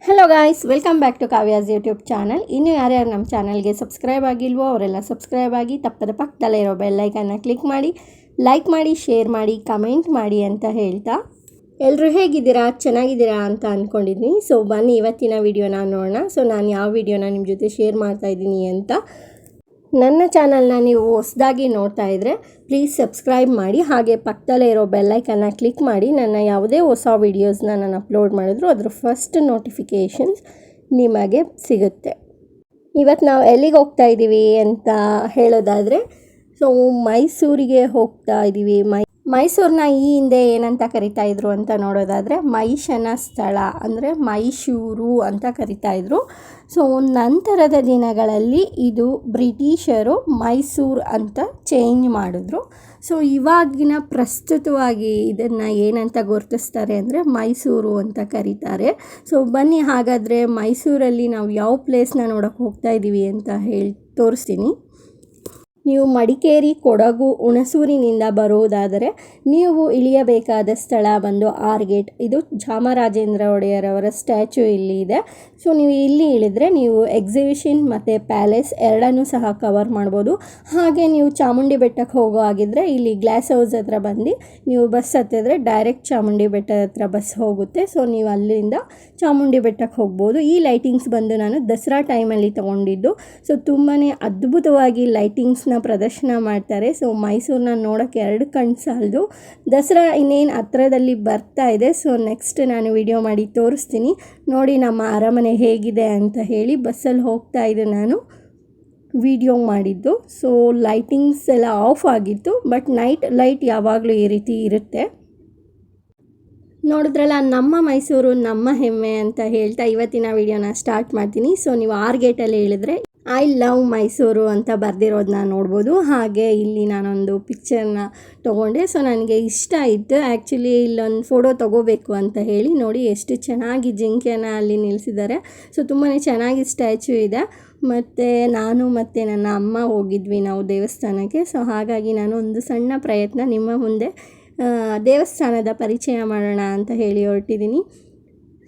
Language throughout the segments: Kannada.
Hello guys, welcome back to Kavya's YouTube channel. ಇನ್ನು ಯಾರ್ಯಾರು ನಮ್ಮ ಚಾನಲ್ಗೆ ಸಬ್ಸ್ಕ್ರೈಬ್ ಆಗಿಲ್ವೋ ಅವರೆಲ್ಲ ಸಬ್ಸ್ಕ್ರೈಬ್ ಆಗಿ ತಪ್ಪದ ಪಕ್ಕದಲ್ಲೇ ಇರೋ ಬೆಲ್ಲೈಕನ್ನ ಕ್ಲಿಕ್ ಮಾಡಿ, ಲೈಕ್ ಮಾಡಿ, ಶೇರ್ ಮಾಡಿ, ಕಮೆಂಟ್ ಮಾಡಿ ಅಂತ ಹೇಳ್ತಾ, ಎಲ್ಲರೂ ಹೇಗಿದ್ದೀರಾ, ಚೆನ್ನಾಗಿದ್ದೀರಾ ಅಂತ ಅಂದ್ಕೊಂಡಿದ್ದೀನಿ. ಸೊ ಬನ್ನಿ ಇವತ್ತಿನ ವಿಡಿಯೋನ ನೋಡೋಣ. ಸೊ ನಾನು ಯಾವ ವಿಡಿಯೋನ ನಿಮ್ಮ ಜೊತೆ ಶೇರ್ ಮಾಡ್ತಾಯಿದ್ದೀನಿ ಅಂತ. ನನ್ನ ಚಾನಲ್ನ ನೀವು ಹೊಸದಾಗಿ ನೋಡ್ತಾ ಇದ್ದರೆ ಪ್ಲೀಸ್ ಸಬ್ಸ್ಕ್ರೈಬ್ ಮಾಡಿ, ಹಾಗೆ ಪಕ್ಕದಲ್ಲೇ ಇರೋ ಬೆಲ್ಲೈಕನ್ನ ಕ್ಲಿಕ್ ಮಾಡಿ. ನನ್ನ ಯಾವುದೇ ಹೊಸ ವೀಡಿಯೋಸ್ನ ನಾನು ಅಪ್ಲೋಡ್ ಮಾಡಿದ್ರು ಅದರ ಫಸ್ಟ್ ನೋಟಿಫಿಕೇಷನ್ಸ್ ನಿಮಗೆ ಸಿಗುತ್ತೆ. ಇವತ್ತು ನಾವು ಎಲ್ಲಿಗೆ ಹೋಗ್ತಾ ಇದ್ದೀವಿ ಅಂತ ಹೇಳೋದಾದರೆ, ಸೊ ಮೈಸೂರಿಗೆ ಹೋಗ್ತಾ ಇದ್ದೀವಿ. ಮೈಸೂರನ್ನ ಈ ಹಿಂದೆ ಏನಂತ ಕರಿತಾ ಇದ್ರು ಅಂತ ನೋಡೋದಾದರೆ ಮಹಿಷನ ಸ್ಥಳ ಅಂದರೆ ಮೈಸೂರು ಅಂತ ಕರಿತಾಯಿದ್ರು. ಸೊ ನಂತರದ ದಿನಗಳಲ್ಲಿ ಇದು ಬ್ರಿಟಿಷರು ಮೈಸೂರು ಅಂತ ಚೇಂಜ್ ಮಾಡಿದ್ರು. ಸೊ ಇವಾಗಿನ ಪ್ರಸ್ತುತವಾಗಿ ಇದನ್ನು ಏನಂತ ಗುರುತಿಸ್ತಾರೆ ಅಂದರೆ ಮೈಸೂರು ಅಂತ ಕರೀತಾರೆ. ಸೊ ಬನ್ನಿ ಹಾಗಾದರೆ ಮೈಸೂರಲ್ಲಿ ನಾವು ಯಾವ ಪ್ಲೇಸ್ನ ನೋಡೋಕ್ಕೆ ಹೋಗ್ತಾ ಇದ್ದೀವಿ ಅಂತ ತೋರಿಸ್ತೀನಿ. ನೀವು ಮಡಿಕೇರಿ, ಕೊಡಗು, ಹುಣಸೂರಿನಿಂದ ಬರುವುದಾದರೆ ನೀವು ಇಳಿಯಬೇಕಾದ ಸ್ಥಳ ಬಂದು ಆರ್ಗೇಟ್. ಇದು ಚಾಮರಾಜೇಂದ್ರ ಒಡೆಯರವರ ಸ್ಟ್ಯಾಚ್ಯೂ ಇಲ್ಲಿ ಇದೆ. ಸೊ ನೀವು ಇಲ್ಲಿ ಇಳಿದ್ರೆ ನೀವು ಎಕ್ಸಿಬಿಷನ್ ಮತ್ತು ಪ್ಯಾಲೇಸ್ ಎರಡನ್ನೂ ಸಹ ಕವರ್ ಮಾಡ್ಬೋದು. ಹಾಗೆ ನೀವು ಚಾಮುಂಡಿ ಬೆಟ್ಟಕ್ಕೆ ಹೋಗೋ ಆಗಿದ್ದರೆ ಇಲ್ಲಿ ಗ್ಲಾಸ್ ಹೌಸ್ ಹತ್ರ ಬಂದು ನೀವು ಬಸ್ ಹತ್ತಿದ್ರೆ ಡೈರೆಕ್ಟ್ ಚಾಮುಂಡಿ ಬೆಟ್ಟದ ಹತ್ರ ಬಸ್ ಹೋಗುತ್ತೆ. ಸೊ ನೀವು ಅಲ್ಲಿಂದ ಚಾಮುಂಡಿ ಬೆಟ್ಟಕ್ಕೆ ಹೋಗ್ಬೋದು. ಈ ಲೈಟಿಂಗ್ಸ್ ಬಂದು ನಾನು ದಸರಾ ಟೈಮಲ್ಲಿ ತೊಗೊಂಡಿದ್ದು. ಸೊ ತುಂಬಾ ಅದ್ಭುತವಾಗಿ ಲೈಟಿಂಗ್ಸ್ ಪ್ರದರ್ಶನ ಮಾಡ್ತಾರೆ. ಸೊ ಮೈಸೂರನ್ನ ನೋಡೋಕ್ಕೆ ಎರಡು ಕಣ್ಣು ಸಾಲದು. ದಸರಾ ಇನ್ನೇನು ಹತ್ರದಲ್ಲಿ ಬರ್ತಾ ಇದೆ. ಸೊ ನೆಕ್ಸ್ಟ್ ನಾನು ವಿಡಿಯೋ ಮಾಡಿ ತೋರಿಸ್ತೀನಿ. ನೋಡಿ ನಮ್ಮ ಅರಮನೆ ಹೇಗಿದೆ ಅಂತ ಹೇಳಿ. ಬಸ್ಸಲ್ಲಿ ಹೋಗ್ತಾ ಇದ್ದು ನಾನು ವಿಡಿಯೋ ಮಾಡಿದ್ದು. ಸೊ ಲೈಟಿಂಗ್ಸ್ ಎಲ್ಲ ಆಫ್ ಆಗಿತ್ತು, ಬಟ್ ನೈಟ್ ಲೈಟ್ ಯಾವಾಗಲೂ ಈ ರೀತಿ ಇರುತ್ತೆ. ನೋಡಿದ್ರಲ್ಲ, ನಮ್ಮ ಮೈಸೂರು ನಮ್ಮ ಹೆಮ್ಮೆ ಅಂತ ಹೇಳ್ತಾ ಇವತ್ತಿನ ವಿಡಿಯೋನ ಸ್ಟಾರ್ಟ್ ಮಾಡ್ತೀನಿ. ಸೊ ನೀವು ಆರ್ಗೇಟಲ್ಲಿ ಹೇಳಿದ್ರೆ ಐ ಲವ್ ಮೈಸೂರು ಅಂತ ಬರೆದಿರೋದನ್ನ ನೋಡ್ಬೋದು. ಹಾಗೆ ಇಲ್ಲಿ ನಾನೊಂದು ಪಿಕ್ಚರ್ನ ತೊಗೊಂಡೆ. ಸೊ ನನಗೆ ಇಷ್ಟ ಆಯಿತು. ಆ್ಯಕ್ಚುಲಿ ಇಲ್ಲೊಂದು ಫೋಟೋ ತೊಗೋಬೇಕು ಅಂತ ಹೇಳಿ ನೋಡಿ ಎಷ್ಟು ಚೆನ್ನಾಗಿ ಜಿಂಕೆನ ಅಲ್ಲಿ ನಿಲ್ಲಿಸಿದ್ದಾರೆ. ಸೊ ತುಂಬಾ ಚೆನ್ನಾಗಿ ಸ್ಟ್ಯಾಚ್ಯೂ ಇದೆ. ಮತ್ತು ನಾನು ಮತ್ತು ನನ್ನ ಅಮ್ಮ ಹೋಗಿದ್ವಿ ನಾವು ದೇವಸ್ಥಾನಕ್ಕೆ. ಸೊ ಹಾಗಾಗಿ ನಾನು ಒಂದು ಸಣ್ಣ ಪ್ರಯತ್ನ ನಿಮ್ಮ ಮುಂದೆ ದೇವಸ್ಥಾನದ ಪರಿಚಯ ಮಾಡೋಣ ಅಂತ ಹೇಳಿ ಹೊರಟಿದ್ದೀನಿ.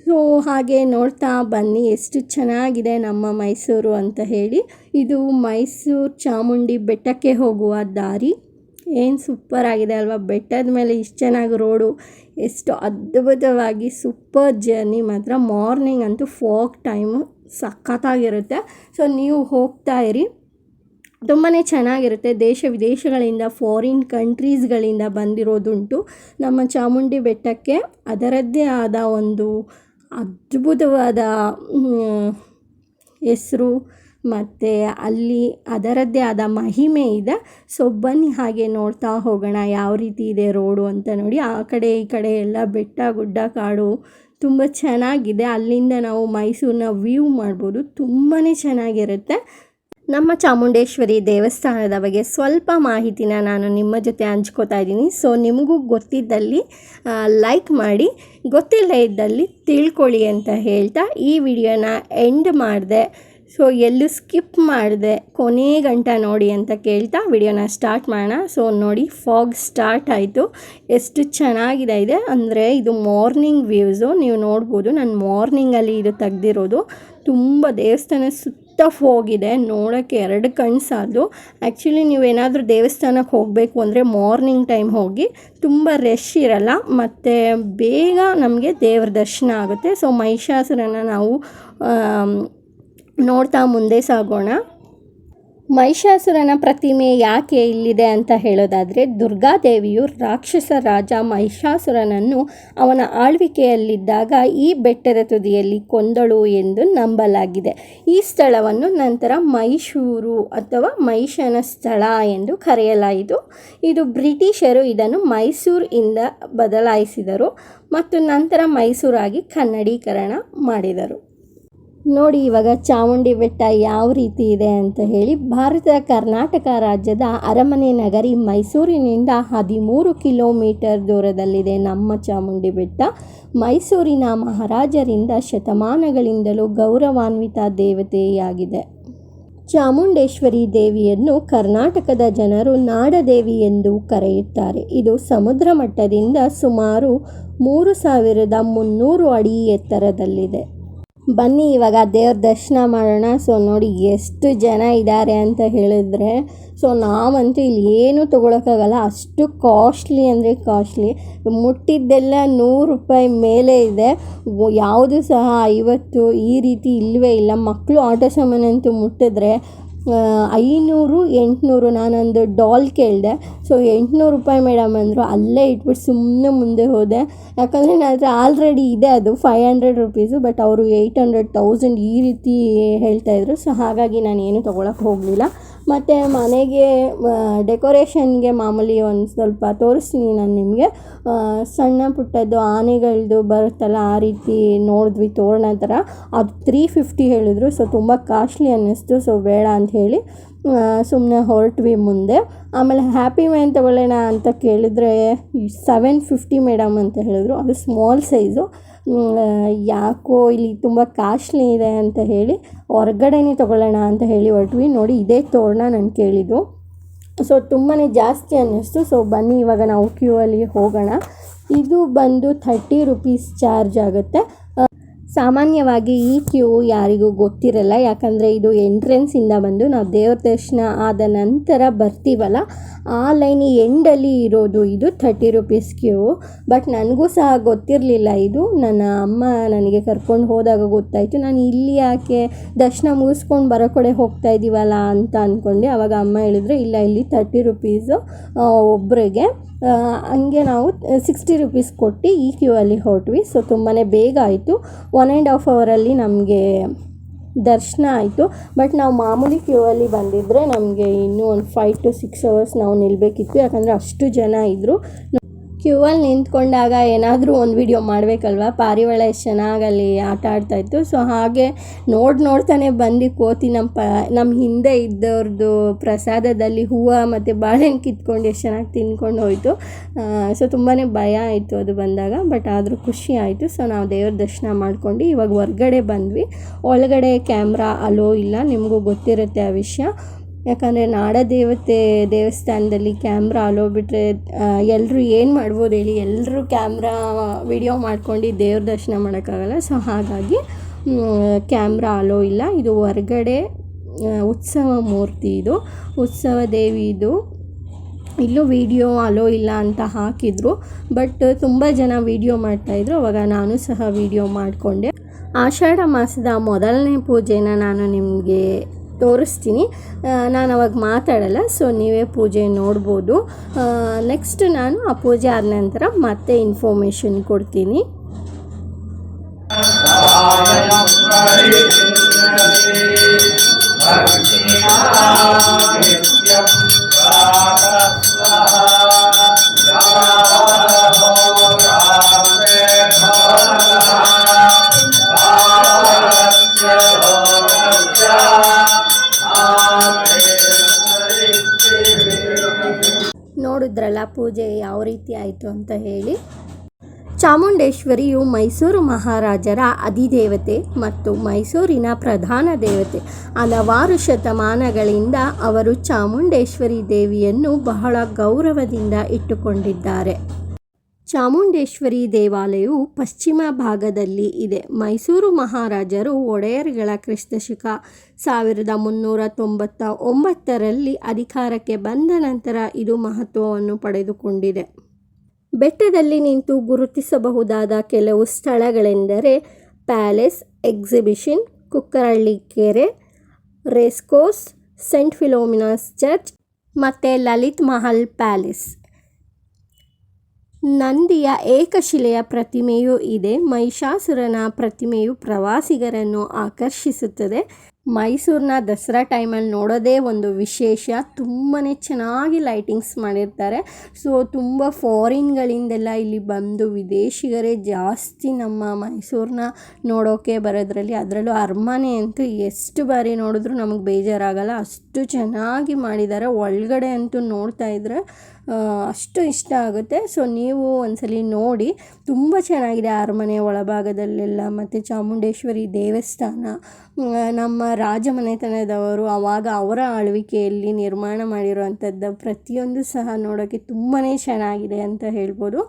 ಸೊ ಹಾಗೆ ನೋಡ್ತಾ ಬನ್ನಿ ಎಷ್ಟು ಚೆನ್ನಾಗಿದೆ ನಮ್ಮ ಮೈಸೂರು ಅಂತ ಹೇಳಿ. ಇದು ಮೈಸೂರು ಚಾಮುಂಡಿ ಬೆಟ್ಟಕ್ಕೆ ಹೋಗುವ ದಾರಿ. ಏನು ಸೂಪರ್ ಆಗಿದೆ ಅಲ್ವಾ? ಬೆಟ್ಟದ ಮೇಲೆ ಇಷ್ಟು ಚೆನ್ನಾಗಿ ರೋಡು, ಎಷ್ಟು ಅದ್ಭುತವಾಗಿ ಸೂಪರ್ ಜರ್ನಿ ಮಾತ್ರ. ಮಾರ್ನಿಂಗ್ ಅಂತೂ ಫಾಗ್ ಟೈಮು ಸಖತ್ತಾಗಿರುತ್ತೆ. ಸೊ ನೀವು ಹೋಗ್ತಾ ಇರಿ, ತುಂಬಾ ಚೆನ್ನಾಗಿರುತ್ತೆ. ದೇಶ ವಿದೇಶಗಳಿಂದ, ಫಾರಿನ್ ಕಂಟ್ರೀಸ್ಗಳಿಂದ ಬಂದಿರೋದುಂಟು ನಮ್ಮ ಚಾಮುಂಡಿ ಬೆಟ್ಟಕ್ಕೆ. ಅದರದ್ದೇ ಆದ ಒಂದು ಅದ್ಭುತವಾದ ಹೆಸರು ಮತ್ತು ಅಲ್ಲಿ ಅದರದ್ದೇ ಆದ ಮಹಿಮೆ ಇದೆ. ಸೊ ಬನ್ನಿ ಹಾಗೆ ನೋಡ್ತಾ ಹೋಗೋಣ ಯಾವ ರೀತಿ ಇದೆ ರೋಡು ಅಂತ. ನೋಡಿ, ಆ ಕಡೆ ಈ ಕಡೆ ಎಲ್ಲ ಬೆಟ್ಟ, ಗುಡ್ಡ, ಕಾಡು ತುಂಬ ಚೆನ್ನಾಗಿದೆ. ಅಲ್ಲಿಂದ ನಾವು ಮೈಸೂರನ್ನ ವ್ಯೂ ಮಾಡ್ಬೋದು. ತುಂಬಾ ಚೆನ್ನಾಗಿರುತ್ತೆ. ನಮ್ಮ ಚಾಮುಂಡೇಶ್ವರಿ ದೇವಸ್ಥಾನದ ಬಗ್ಗೆ ಸ್ವಲ್ಪ ಮಾಹಿತಿನ ನಾನು ನಿಮ್ಮ ಜೊತೆ ಹಂಚ್ಕೋತಾ ಇದ್ದೀನಿ. ಸೊ ನಿಮಗೂ ಗೊತ್ತಿದ್ದಲ್ಲಿ ಲೈಕ್ ಮಾಡಿ, ಗೊತ್ತಿಲ್ಲದೇ ಇದ್ದಲ್ಲಿ ತಿಳ್ಕೊಳ್ಳಿ ಅಂತ ಹೇಳ್ತಾ ಈ ವಿಡಿಯೋನ ಎಂಡ್ ಮಾಡಿದೆ. ಸೊ ಎಲ್ಲೂ ಸ್ಕಿಪ್ ಮಾಡಿದೆ, ಕೊನೆ ಗಂಟ ನೋಡಿ ಅಂತ ಕೇಳ್ತಾ ವಿಡಿಯೋನ ಸ್ಟಾರ್ಟ್ ಮಾಡೋಣ. ಸೊ ನೋಡಿ, ಫಾಗ್ ಸ್ಟಾರ್ಟ್ ಆಯಿತು. ಎಷ್ಟು ಚೆನ್ನಾಗಿದೆ ಇದೆ ಅಂದರೆ ಇದು ಮಾರ್ನಿಂಗ್ ವ್ಯೂಸು. ನೀವು ನೋಡ್ಬೋದು, ನಾನು ಮಾರ್ನಿಂಗಲ್ಲಿ ಇದು ತೆಗ್ದಿರೋದು. ತುಂಬ ದೇವಸ್ಥಾನ ಸುತ್ತ ಹೋಗಿದೆ, ನೋಡೋಕ್ಕೆ ಎರಡು ಕಣ್ಣು ಸಾಲದು. ಆ್ಯಕ್ಚುಲಿ ನೀವೇನಾದರೂ ದೇವಸ್ಥಾನಕ್ಕೆ ಹೋಗಬೇಕು ಅಂದರೆ ಮಾರ್ನಿಂಗ್ ಟೈಮ್ ಹೋಗಿ, ತುಂಬ ರಶ್ ಇರಲ್ಲ ಮತ್ತು ಬೇಗ ನಮಗೆ ದೇವ್ರ ದರ್ಶನ ಆಗುತ್ತೆ. ಸೊ ಮಹಿಷಾಸುರನ ನಾವು ನೋಡ್ತಾ ಮುಂದೆ ಸಾಗೋಣ. ಮಹಿಷಾಸುರನ ಪ್ರತಿಮೆ ಯಾಕೆ ಇಲ್ಲಿದೆ ಅಂತ ಹೇಳೋದಾದರೆ, ದುರ್ಗಾದೇವಿಯು ರಾಕ್ಷಸ ರಾಜ ಮಹಿಷಾಸುರನನ್ನು ಅವನ ಆಳ್ವಿಕೆಯಲ್ಲಿದ್ದಾಗ ಈ ಬೆಟ್ಟದ ತುದಿಯಲ್ಲಿ ಕೊಂದಳು ಎಂದು ನಂಬಲಾಗಿದೆ. ಈ ಸ್ಥಳವನ್ನು ನಂತರ ಮೈಸೂರು ಅಥವಾ ಮಹಿಷನ ಸ್ಥಳ ಎಂದು ಕರೆಯಲಾಯಿತು. ಇದು ಬ್ರಿಟಿಷರು ಇದನ್ನು ಮೈಸೂರಿಂದ ಬದಲಾಯಿಸಿದರು ಮತ್ತು ನಂತರ ಮೈಸೂರಾಗಿ ಕನ್ನಡೀಕರಣ ಮಾಡಿದರು. ನೋಡಿ ಇವಾಗ ಚಾಮುಂಡಿ ಬೆಟ್ಟ ಯಾವ ರೀತಿ ಇದೆ ಅಂತ ಹೇಳಿ. ಭಾರತದ ಕರ್ನಾಟಕ ರಾಜ್ಯದ ಅರಮನೆ ನಗರಿ ಮೈಸೂರಿನಿಂದ 13 ಕಿಲೋಮೀಟರ್ ದೂರದಲ್ಲಿದೆ ನಮ್ಮ ಚಾಮುಂಡಿ ಬೆಟ್ಟ. ಮೈಸೂರಿನ ಮಹಾರಾಜರಿಂದ ಶತಮಾನಗಳಿಂದಲೂ ಗೌರವಾನ್ವಿತ ದೇವತೆಯಾಗಿದೆ. ಚಾಮುಂಡೇಶ್ವರಿ ದೇವಿಯನ್ನು ಕರ್ನಾಟಕದ ಜನರು ನಾಡದೇವಿ ಎಂದು ಕರೆಯುತ್ತಾರೆ. ಇದು ಸಮುದ್ರ ಮಟ್ಟದಿಂದ ಸುಮಾರು 3300 ಅಡಿ ಎತ್ತರದಲ್ಲಿದೆ. ಬನ್ನಿ ಇವಾಗ ದೇವ್ರ ದರ್ಶನ ಮಾಡೋಣ. ಸೊ ನೋಡಿ ಎಷ್ಟು ಜನ ಇದ್ದಾರೆ ಅಂತ ಹೇಳಿದ್ರೆ, ಸೊ ನಾವಂತೂ ಇಲ್ಲಿ ಏನೂ ತೊಗೊಳಕ್ಕಾಗಲ್ಲ, ಅಷ್ಟು ಕಾಸ್ಟ್ಲಿ ಅಂದರೆ ಕಾಸ್ಟ್ಲಿ. ಮುಟ್ಟಿದ್ದೆಲ್ಲ 100 ರೂಪಾಯಿ ಮೇಲೆ ಇದೆ, ಯಾವುದು ಸಹ 50 ಈ ರೀತಿ ಇಲ್ಲವೇ ಇಲ್ಲ. ಮಕ್ಕಳು ಆಟ ಸಾಮಾನಂತೂ ಮುಟ್ಟಿದ್ರೆ 500 800. ನಾನೊಂದು ಡಾಲ್ ಕೇಳಿದೆ, ಸೊ 800 ರೂಪಾಯಿ ಮೇಡಮ್ ಅಂದರು. ಅಲ್ಲೇ ಇಟ್ಬಿಟ್ಟು ಸುಮ್ಮನೆ ಮುಂದೆ ಹೋದೆ, ಯಾಕಂದರೆ ನನ್ನ ಹತ್ರ ಆಲ್ರೆಡಿ ಇದೆ ಅದು 500 ರುಪೀಸು, ಬಟ್ ಅವರು 800 1000 ಈ ರೀತಿ ಹೇಳ್ತಾಯಿದ್ರು. ಸೊ ಹಾಗಾಗಿ ನಾನು ಏನು ತೊಗೊಳಕ್ಕೆ ಹೋಗಲಿಲ್ಲ. ಮತ್ತು ಮನೆಗೆ ಡೆಕೋರೇಷನ್ಗೆ ಮಾಮೂಲಿ ಒಂದು ಸ್ವಲ್ಪ ತೋರಿಸ್ತೀನಿ ನಾನು ನಿಮಗೆ. ಸಣ್ಣ ಪುಟ್ಟದ್ದು ಆನೆಗಳದ್ದು ಬರುತ್ತಲ್ಲ, ಆ ರೀತಿ ನೋಡಿದ್ವಿ ತೋರಣ ಥರ. ಅದು 350 ಹೇಳಿದ್ರು. ಸೊ ತುಂಬ ಕಾಸ್ಟ್ಲಿ ಅನ್ನಿಸ್ತು. ಸೊ ಬೇಡ ಅಂತ ಹೇಳಿ ಸುಮ್ಮನೆ ಹೊರಟ್ವಿ ಮುಂದೆ. ಆಮೇಲೆ ಹ್ಯಾಪಿ ಮ್ಯಾನ್ ತೊಗೊಳ್ಳೋಣ ಅಂತ ಕೇಳಿದರೆ 750 ಮೇಡಮ್ ಅಂತ ಹೇಳಿದ್ರು. ಅದು ಸ್ಮಾಲ್ ಸೈಜು. ಯಾಕೋ ಇಲ್ಲಿ ತುಂಬ ಕಾಸ್ಟ್ಲಿ ಇದೆ ಅಂತ ಹೇಳಿ ಹೊರಗಡೆನೇ ತೊಗೊಳ್ಳೋಣ ಅಂತ ಹೇಳಿ ಹೊರಟ್ವಿ. ನೋಡಿ ಇದೇ ತೋರಣ ನಾನು ಕೇಳಿದ್ದು. ಸೊ ತುಂಬಾ ಜಾಸ್ತಿ ಅನ್ನಿಸ್ತು. ಸೊ ಬನ್ನಿ ಇವಾಗ ನಾವು ಕ್ಯೂ ಅಲ್ಲಿ ಹೋಗೋಣ. ಇದು ಬಂದು 30 ರುಪೀಸ್ ಚಾರ್ಜ್ ಆಗುತ್ತೆ. ಸಾಮಾನ್ಯವಾಗಿ ಈ ಕ್ಯೂ ಯಾರಿಗೂ ಗೊತ್ತಿರಲ್ಲ, ಯಾಕಂದರೆ ಇದು ಎಂಟ್ರೆನ್ಸಿಂದ ಬಂದು ನಾವು ದೇವ್ರ ದರ್ಶನ ಆದ ನಂತರ ಬರ್ತೀವಲ್ಲ, ಆ ಲೈನ್ ಎಂಡಲ್ಲಿ ಇರೋದು ಇದು 30 ರುಪೀಸ್ ಕ್ಯೂ. ಬಟ್ ನನಗೂ ಸಹ ಗೊತ್ತಿರಲಿಲ್ಲ ಇದು. ನನ್ನ ಅಮ್ಮ ನನಗೆ ಕರ್ಕೊಂಡು ಹೋದಾಗ ಗೊತ್ತಾಯಿತು. ನಾನು ಇಲ್ಲಿ ಯಾಕೆ ದರ್ಶನ ಮುಗಿಸ್ಕೊಂಡು ಬರೋ ಕಡೆ ಹೋಗ್ತಾ ಇದ್ದೀವಲ್ಲ ಅಂತ ಅಂದ್ಕೊಂಡೆ. ಆವಾಗ ಅಮ್ಮ ಹೇಳಿದ್ರು ಇಲ್ಲ, ಇಲ್ಲಿ 30 ರುಪೀಸು ಒಬ್ಬರಿಗೆ. ಹಂಗೆ ನಾವು 60 ರುಪೀಸ್ ಕೊಟ್ಟು ಈ ಕ್ಯೂ ಅಲ್ಲಿ ಹೊರಟ್ವಿ. ಸೊ ತುಂಬಾ ಬೇಗ ಆಯಿತು. 1.5 ಅವರಲ್ಲಿ ನಮಗೆ ದರ್ಶನ ಆಯಿತು. ಬಟ್ ನಾವು ಮಾಮೂಲಿ ಕ್ಯೂ ಅಲ್ಲಿ ಬಂದಿದ್ದರೆ ನಮಗೆ ಇನ್ನೂ ಒಂದು 5 to 6 ಅವರ್ಸ್ ನಾವು ನಿಲ್ಲಬೇಕಿತ್ತು, ಯಾಕಂದರೆ ಅಷ್ಟು ಜನ ಇದ್ದರು. ಕ್ಯೂ ಅಲ್ಲಿ ನಿಂತ್ಕೊಂಡಾಗ ಏನಾದರೂ ಒಂದು ವಿಡಿಯೋ ಮಾಡಬೇಕಲ್ವ. ಪಾರಿವಾಳ ಎಷ್ಟು ಚೆನ್ನಾಗಲ್ಲಿ ಆಟ ಆಡ್ತಾಯಿತ್ತು. ಸೊ ಹಾಗೆ ನೋಡ್ತಾನೆ ಬಂದು ಕೋತಿ ನಮ್ಮ ಹಿಂದೆ ಇದ್ದವ್ರದ್ದು ಪ್ರಸಾದದಲ್ಲಿ ಹೂವು ಮತ್ತು ಬಾಳೆಹಣ್ಣು ಕಿತ್ಕೊಂಡು ಎಷ್ಟು ಚೆನ್ನಾಗಿ ತಿನ್ಕೊಂಡು ಹೋಯಿತು. ಸೊ ತುಂಬಾ ಭಯ ಆಯಿತು ಅದು ಬಂದಾಗ, ಬಟ್ ಆದರೂ ಖುಷಿ ಆಯಿತು. ಸೊ ನಾವು ದೇವ್ರ ದರ್ಶನ ಮಾಡ್ಕೊಂಡು ಇವಾಗ ಹೊರ್ಗಡೆ ಬಂದ್ವಿ. ಒಳಗಡೆ ಕ್ಯಾಮ್ರಾ ಅಲೋ ಇಲ್ಲ, ನಿಮಗೂ ಗೊತ್ತಿರುತ್ತೆ ಆ ವಿಷಯ. ಯಾಕಂದರೆ ನಾಡದೇವತೆ ದೇವಸ್ಥಾನದಲ್ಲಿ ಕ್ಯಾಮ್ರಾ ಅಲೋ ಬಿಟ್ಟರೆ ಎಲ್ಲರೂ ಏನು ಮಾಡ್ಬೋದು ಹೇಳಿ, ಎಲ್ಲರೂ ಕ್ಯಾಮ್ರಾ ವಿಡಿಯೋ ಮಾಡ್ಕೊಂಡು ದೇವ್ರ ದರ್ಶನ ಮಾಡೋಕ್ಕಾಗಲ್ಲ. ಸೊ ಹಾಗಾಗಿ ಕ್ಯಾಮ್ರಾ ಅಲೋ ಇಲ್ಲ. ಇದು ಹೊರ್ಗಡೆ ಉತ್ಸವ ಮೂರ್ತಿ, ಇದು ಉತ್ಸವ ದೇವಿ. ಇದು ಇಲ್ಲೂ ವಿಡಿಯೋ ಅಲೋ ಇಲ್ಲ ಅಂತ ಹಾಕಿದರು, ಬಟ್ ತುಂಬ ಜನ ವಿಡಿಯೋ ಮಾಡ್ತಾಯಿದ್ರು. ಅವಾಗ ನಾನು ಸಹ ವಿಡಿಯೋ ಮಾಡಿಕೊಂಡೆ. ಆಷಾಢ ಮಾಸದ ಮೊದಲನೇ ಪೂಜೆನ ನಾನು ನಿಮಗೆ ತೋರಿಸ್ತೀನಿ. ನಾನು ಅವಾಗ ಮಾತಾಡಲ್ಲ, ಸೊ ನೀವೇ ಪೂಜೆ ನೋಡ್ಬೋದು. ನೆಕ್ಸ್ಟ್ ನಾನು ಆ ಪೂಜೆ ಆದ ನಂತರ ಮತ್ತೆ ಇನ್ಫಾರ್ಮೇಷನ್ ಕೊಡ್ತೀನಿ. ನೋಡಿದ್ರಲ್ಲ ಪೂಜೆ ಯಾವ ರೀತಿ ಆಯಿತು ಅಂತ ಹೇಳಿ. ಚಾಮುಂಡೇಶ್ವರಿಯು ಮೈಸೂರು ಮಹಾರಾಜರ ಅಧಿದೇವತೆ ಮತ್ತು ಮೈಸೂರಿನ ಪ್ರಧಾನ ದೇವತೆ. ಹಲವಾರು ಶತಮಾನಗಳಿಂದ ಅವರು ಚಾಮುಂಡೇಶ್ವರಿ ದೇವಿಯನ್ನು ಬಹಳ ಗೌರವದಿಂದ ಇಟ್ಟುಕೊಂಡಿದ್ದಾರೆ. ಚಾಮುಂಡೇಶ್ವರಿ ದೇವಾಲಯವು ಪಶ್ಚಿಮ ಭಾಗದಲ್ಲಿ ಇದೆ. ಮೈಸೂರು ಮಹಾರಾಜರು ಒಡೆಯರ್ಗಳ ಕ್ರಿಸ್ತಶಕ 1399ರಲ್ಲಿ ಅಧಿಕಾರಕ್ಕೆ ಬಂದ ನಂತರ ಇದು ಮಹತ್ವವನ್ನು ಪಡೆದುಕೊಂಡಿದೆ. ಬೆಟ್ಟದಲ್ಲಿ ನಿಂತು ಗುರುತಿಸಬಹುದಾದ ಕೆಲವು ಸ್ಥಳಗಳೆಂದರೆ ಪ್ಯಾಲೇಸ್, ಎಕ್ಸಿಬಿಷನ್, ಕುಕ್ಕರಳ್ಳಿ ಕೆರೆ, ರೇಸ್ಕೋರ್ಸ್, ಸೆಂಟ್ ಫಿಲೋಮಿನಾಸ್ ಚರ್ಚ್ ಮತ್ತು ಲಲಿತ್ ಮಹಲ್ ಪ್ಯಾಲೇಸ್. ನಂದಿಯ ಏಕಶಿಲೆಯ ಪ್ರತಿಮೆಯೂ ಇದೆ. ಮಹಿಷಾಸುರನ ಪ್ರತಿಮೆಯು ಪ್ರವಾಸಿಗರನ್ನು ಆಕರ್ಷಿಸುತ್ತದೆ. ಮೈಸೂರಿನ ದಸರಾ ಟೈಮಲ್ಲಿ ನೋಡೋದೇ ಒಂದು ವಿಶೇಷ. ತುಂಬಾ ಚೆನ್ನಾಗಿ ಲೈಟಿಂಗ್ಸ್ ಮಾಡಿರ್ತಾರೆ. ಸೊ ತುಂಬ ಫಾರಿನ್ಗಳಿಂದೆಲ್ಲ ಇಲ್ಲಿ ಬಂದು ವಿದೇಶಿಗರೇ ಜಾಸ್ತಿ ನಮ್ಮ ಮೈಸೂರನ್ನ ನೋಡೋಕ್ಕೆ ಬರೋದ್ರಲ್ಲಿ. ಅದರಲ್ಲೂ ಅರಮನೆ ಅಂತೂ ಎಷ್ಟು ಬಾರಿ ನೋಡಿದ್ರೂ ನಮಗೆ ಬೇಜಾರಾಗಲ್ಲ, ಅಷ್ಟು ಚೆನ್ನಾಗಿ ಮಾಡಿದ್ದಾರೆ. ಒಳಗಡೆ ಅಂತೂ ನೋಡ್ತಾ ಇದ್ದರೆ ಅಷ್ಟು ಇಷ್ಟ ಆಗುತ್ತೆ. ಸೊ ನೀವು ಒಂದ್ಸಲಿ ನೋಡಿ, ತುಂಬ ಚೆನ್ನಾಗಿದೆ ಅರಮನೆ ಒಳಭಾಗದಲ್ಲೆಲ್ಲ. ಮತ್ತು ಚಾಮುಂಡೇಶ್ವರಿ ದೇವಸ್ಥಾನ ನಮ್ಮ ರಾಜಮನೆತನದವರು ಆವಾಗ ಅವರ ಆಳ್ವಿಕೆಯಲ್ಲಿ ನಿರ್ಮಾಣ ಮಾಡಿರುವಂಥದ್ದು ಪ್ರತಿಯೊಂದು ಸಹ ನೋಡೋಕ್ಕೆ ತುಂಬಾ ಚೆನ್ನಾಗಿದೆ ಅಂತ ಹೇಳ್ಬೋದು.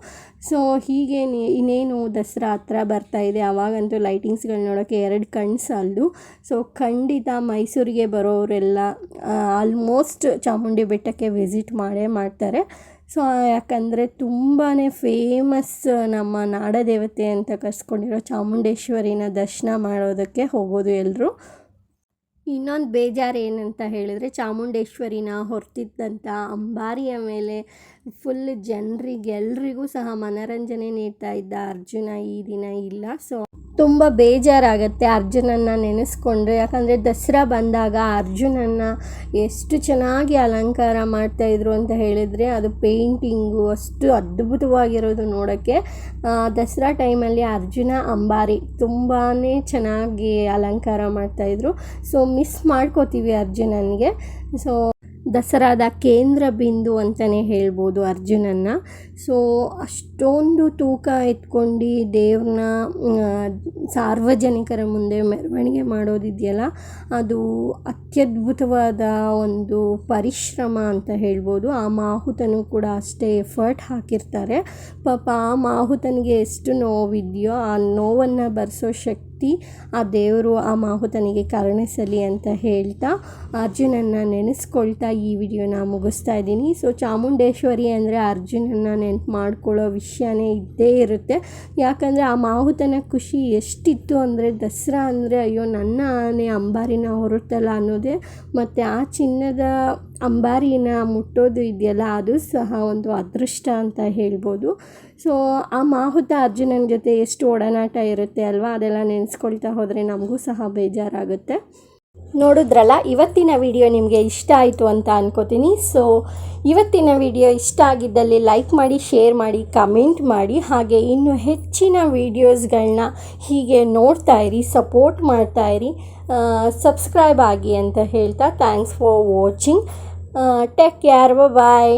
ಸೊ ಹೀಗೆ ಇನ್ನೇನು ದಸರಾ ಹತ್ರ ಬರ್ತಾಯಿದೆ, ಆವಾಗಂತೂ ಲೈಟಿಂಗ್ಸ್ಗಳು ನೋಡೋಕ್ಕೆ 2 ಕಣ್ಣು ಸಾಲದು. ಸೊ ಖಂಡಿತ ಮೈಸೂರಿಗೆ ಬರೋರೆಲ್ಲ ಆಲ್ಮೋಸ್ಟ್ ಚಾಮುಂಡಿ ಬೆಟ್ಟಕ್ಕೆ ವಿಸಿಟ್ ಮಾಡೇ ಮಾಡ್ತಾರೆ. ಸೊ ಯಾಕಂದರೆ ತುಂಬಾ ಫೇಮಸ್, ನಮ್ಮ ನಾಡದೇವತೆ ಅಂತ ಕರೆಸ್ಕೊಂಡಿರೋ ಚಾಮುಂಡೇಶ್ವರಿನ ದರ್ಶನ ಮಾಡೋದಕ್ಕೆ ಹೋಗೋದು ಎಲ್ಲರೂ. ಇನ್ನೊಂದು ಬೇಜಾರು ಏನಂತ ಹೇಳಿದ್ರೆ, ಚಾಮುಂಡೇಶ್ವರಿನ ಹೊರ್ತಿದ್ದಂಥ ಅಂಬಾರಿಯ ಮೇಲೆ ಫುಲ್ ಜನರಿಗೆಲ್ರಿಗೂ ಸಹ ಮನೋರಂಜನೆ ನೀಡ್ತಾ ಇದ್ದ ಅರ್ಜುನ ಈ ದಿನ ಇಲ್ಲ. ಸೊ ತುಂಬ ಬೇಜಾರಾಗುತ್ತೆ ಅರ್ಜುನನ್ನು ನೆನೆಸ್ಕೊಂಡ್ರೆ. ಯಾಕಂದರೆ ದಸರಾ ಬಂದಾಗ ಅರ್ಜುನನ್ನು ಎಷ್ಟು ಚೆನ್ನಾಗಿ ಅಲಂಕಾರ ಮಾಡ್ತಾಯಿದ್ರು ಅಂತ ಹೇಳಿದರೆ, ಅದು ಪೇಂಟಿಂಗು ಅಷ್ಟು ಅದ್ಭುತವಾಗಿರೋದು ನೋಡೋಕ್ಕೆ. ದಸರಾ ಟೈಮಲ್ಲಿ ಅರ್ಜುನ ಅಂಬಾರಿ ತುಂಬಾ ಚೆನ್ನಾಗಿ ಅಲಂಕಾರ ಮಾಡ್ತಾಯಿದ್ರು. ಸೊ ಮಿಸ್ ಮಾಡ್ಕೋತೀವಿ ಅರ್ಜುನನಿಗೆ. ಸೊ ದಸರಾದ ಕೇಂದ್ರ ಬಿಂದು ಅಂತಲೇ ಹೇಳ್ಬೋದು ಅರ್ಜುನನ್ನು. ಸೊ ಅಷ್ಟೊಂದು ತೂಕ ಎತ್ಕೊಂಡು ದೇವ್ರನ್ನ ಸಾರ್ವಜನಿಕರ ಮುಂದೆ ಮೆರವಣಿಗೆ ಮಾಡೋದಿದೆಯಲ್ಲ, ಅದು ಅತ್ಯದ್ಭುತವಾದ ಒಂದು ಪರಿಶ್ರಮ ಅಂತ ಹೇಳ್ಬೋದು. ಆ ಮಾಹುತನು ಕೂಡ ಅಷ್ಟೇ ಎಫರ್ಟ್ ಹಾಕಿರ್ತಾರೆ. ಪಾಪ ಆ ಮಾಹುತನಿಗೆ ಎಷ್ಟು ನೋವಿದೆಯೋ ಆ ನೋವನ್ನು ಭರಿಸೋ ಶಕ್ತಿ ಆ ದೇವರು ಆ ಮಾಹುತನಿಗೆ ಕರುಣಿಸಲಿ ಅಂತ ಹೇಳ್ತಾ ಅರ್ಜುನನ್ನು ನೆನೆಸ್ಕೊಳ್ತಾ ಈ ವಿಡಿಯೋನ ಮುಗಿಸ್ತಾ ಇದ್ದೀನಿ. ಸೊ ಚಾಮುಂಡೇಶ್ವರಿ ಅಂದರೆ ಅರ್ಜುನನ್ನು ನೆನಪು ಮಾಡ್ಕೊಳ್ಳೋ ವಿಷಯನೇ ಇದ್ದೇ ಇರುತ್ತೆ. ಯಾಕಂದರೆ ಆ ಮಾಹುತನ ಖುಷಿ ಎಷ್ಟಿತ್ತು ಅಂದರೆ, ದಸರಾ ಅಂದರೆ ಅಯ್ಯೋ ನನ್ನ ಆನೆ ಅಂಬಾರಿನ ಹೊರತಲ್ಲ ಅನ್ನೋದೇ. ಮತ್ತು ಆ ಚಿನ್ನದ ಅಂಬಾರಿನ ಮುಟ್ಟೋದು ಇದೆಯಲ್ಲ, ಅದು ಸಹ ಒಂದು ಅದೃಷ್ಟ ಅಂತ ಹೇಳ್ಬೋದು. ಸೊ ಆ ಮಾಹುತ ಅರ್ಜುನನ ಜೊತೆ ಎಷ್ಟು ಒಡನಾಟ ಇರುತ್ತೆ ಅಲ್ವಾ, ಅದೆಲ್ಲ ನೆನೆಸ್ಕೊಳ್ತಾ ಹೋದರೆ ನಮಗೂ ಸಹ ಬೇಜಾರಾಗುತ್ತೆ. ನೋಡಿದ್ರಲ್ಲ, ಇವತ್ತಿನ ವಿಡಿಯೋ ನಿಮಗೆ ಇಷ್ಟ ಆಯಿತು ಅಂತ ಅನ್ಕೋತೀನಿ. ಸೊ ಇವತ್ತಿನ ವಿಡಿಯೋ ಇಷ್ಟ ಆಗಿದ್ದಲ್ಲಿ ಲೈಕ್ ಮಾಡಿ, ಶೇರ್ ಮಾಡಿ, ಕಮೆಂಟ್ ಮಾಡಿ. ಹಾಗೆ ಇನ್ನೂ ಹೆಚ್ಚಿನ ವೀಡಿಯೋಸ್ಗಳನ್ನ ಹೀಗೆ ನೋಡ್ತಾ ಇರಿ, ಸಪೋರ್ಟ್ ಮಾಡ್ತಾ ಇರಿ, ಸಬ್ಸ್ಕ್ರೈಬ್ ಆಗಿ ಅಂತ ಹೇಳ್ತಾ thanks for watching. Take care, bye.